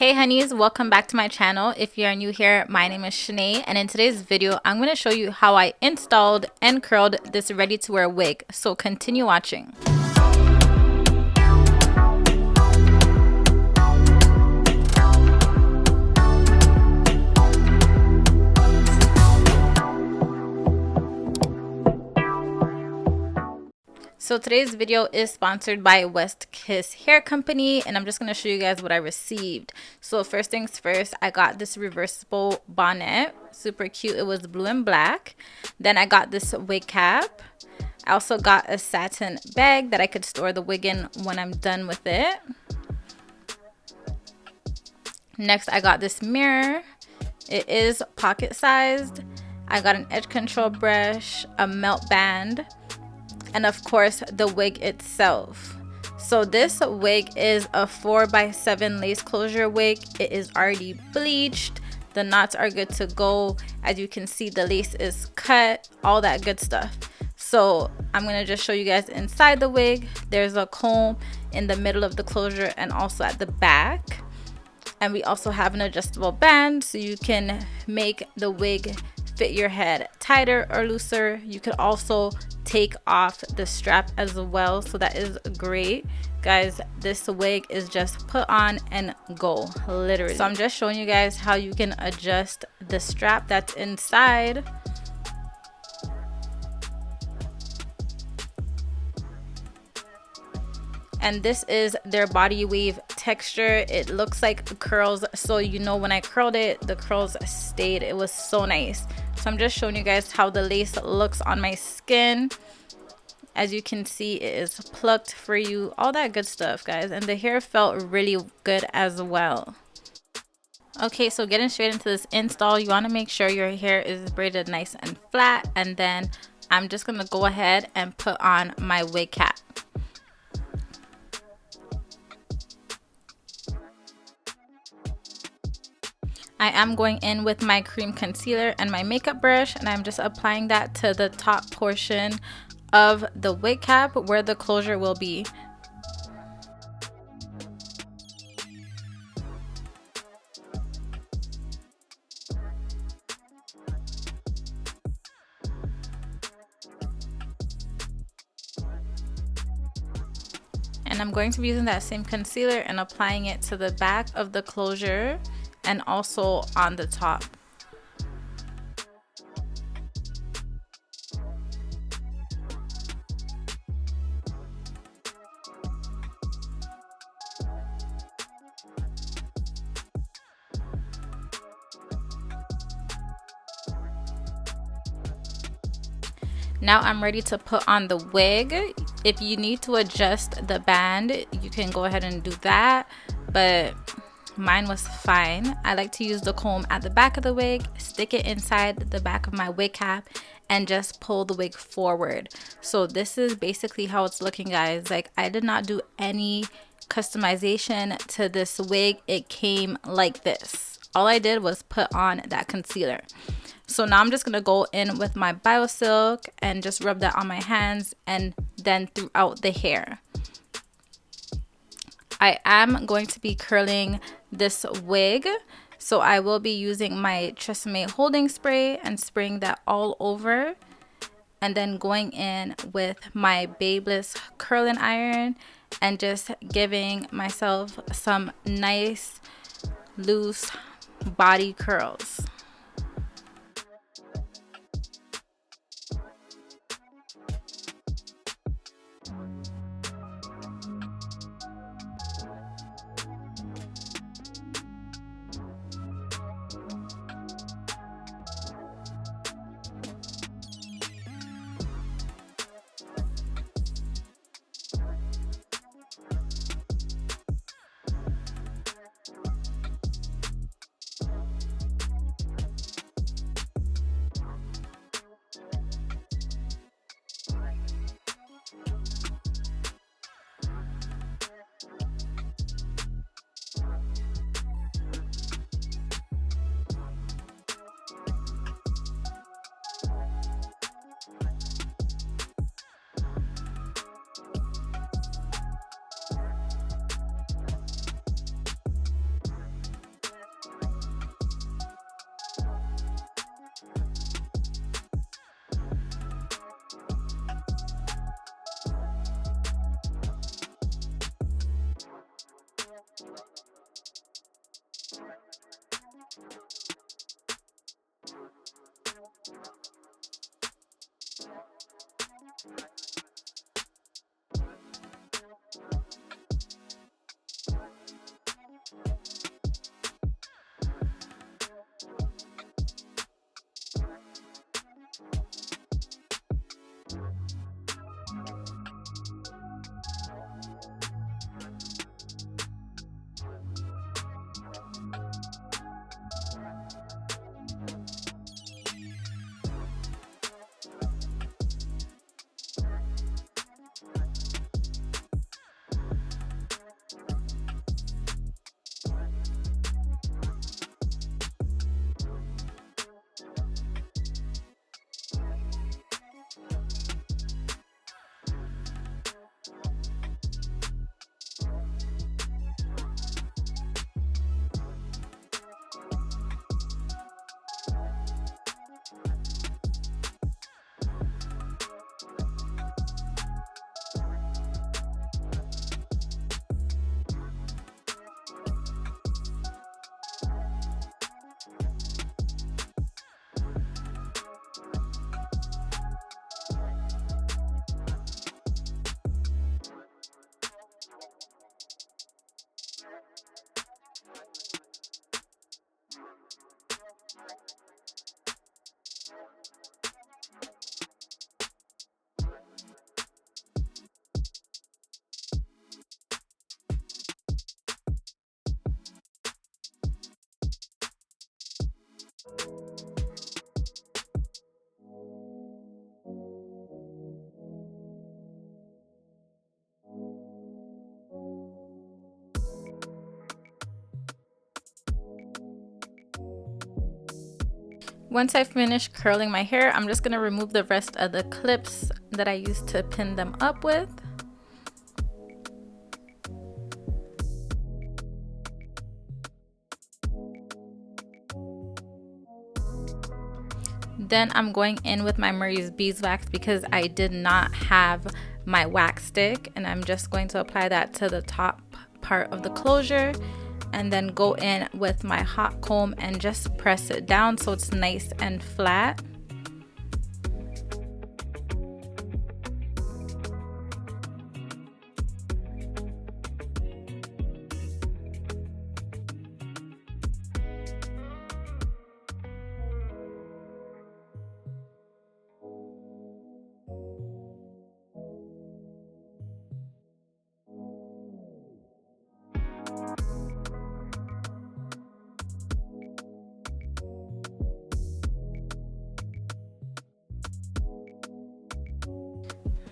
Hey honeys, welcome back to my channel. If you are new here, my name is Shanae, and in today's video I'm going to show you how I installed and curled this ready to wear wig. So continue watching. So today's video is sponsored by WestKiss Hair Company, and I'm just going to show you guys what I received. So first things first, I got this reversible bonnet, super cute. It was blue and black. Then I got this wig cap. I also got a satin bag that I could store the wig in when I'm done with it. Next, I got this mirror. It is pocket sized. I got an edge control brush, a melt band, and of course the wig itself. So this wig is a 4x7 lace closure wig. It is already bleached. The knots are good to go. As you can see, the lace is cut, all that good stuff. So I'm gonna just show you guys inside the wig. There's a comb in the middle of the closure and also at the back. And we also have an adjustable band so you can make the wig fit your head tighter or looser. You could also take off the strap as well, so that is great. Guys, this wig is just put on and go, literally. So I'm just showing you guys how you can adjust the strap that's inside. And this is their body wave texture. It looks like curls, so you know when I curled it, the curls stayed. It was so nice. So I'm just showing you guys how the lace looks on my skin. As you can see, it is plucked for you, all that good stuff, guys. And the hair felt really good as well. Okay, so getting straight into this install, you want to make sure your hair is braided nice and flat. And then I'm just going to go ahead and put on my wig cap. I am going in with my cream concealer and my makeup brush, and I'm just applying that to the top portion of the wig cap where the closure will be. And I'm going to be using that same concealer and applying it to the back of the closure and also on the top. Now I'm ready to put on the wig. If you need to adjust the band, you can go ahead and do that, but mine was fine. I like to use the comb at the back of the wig, stick it inside the back of my wig cap, and just pull the wig forward. So this is basically how it's looking, guys. Like, I did not do any customization to this wig. It came like this. All I did was put on that concealer. So now I'm just going to go in with my BioSilk and just rub that on my hands and then throughout the hair. I am going to be curling this wig, so I will be using my Tresemme holding spray and spraying that all over, and then going in with my Babyliss curling iron and just giving myself some nice loose body curls. Once I finish curling my hair, I'm just going to remove the rest of the clips that I used to pin them up with. Then I'm going in with my Murray's beeswax because I did not have my wax stick, and I'm just going to apply that to the top part of the closure and then go in with my hot comb and just press it down so it's nice and flat.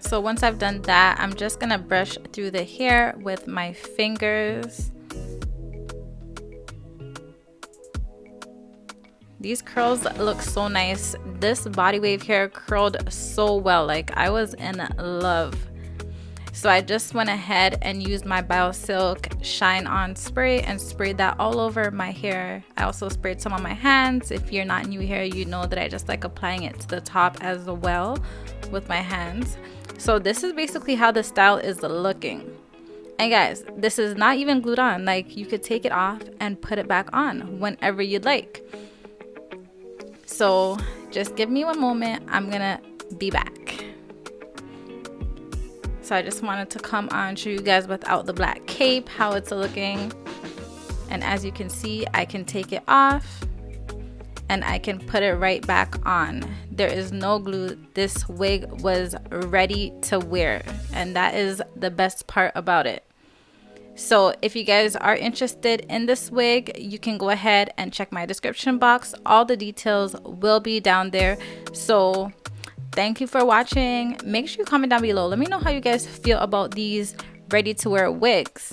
So once I've done that, I'm just gonna brush through the hair with my fingers. These curls look so nice. This body wave hair curled so well, like I was in love. So I just went ahead and used my BioSilk Shine On spray and sprayed that all over my hair. I also sprayed some on my hands. If you're not new here, you know that I just like applying it to the top as well with my hands. So this is basically how the style is looking. And guys, this is not even glued on. Like, you could take it off and put it back on whenever you'd like. So just give me one moment. I'm gonna be back. So I just wanted to come on, show you guys without the black cape how it's looking. And as you can see, I can take it off and I can put it right back on. There is no glue. This wig was ready to wear, and that is the best part about it. So if you guys are interested in this wig, you can go ahead and check my description box. All the details will be down there. So thank you for watching. Make sure you comment down below. Let me know how you guys feel about these ready to wear wigs.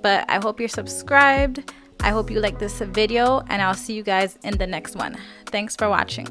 But I hope you're subscribed. I hope you like this video, and I'll see you guys in the next one. Thanks for watching.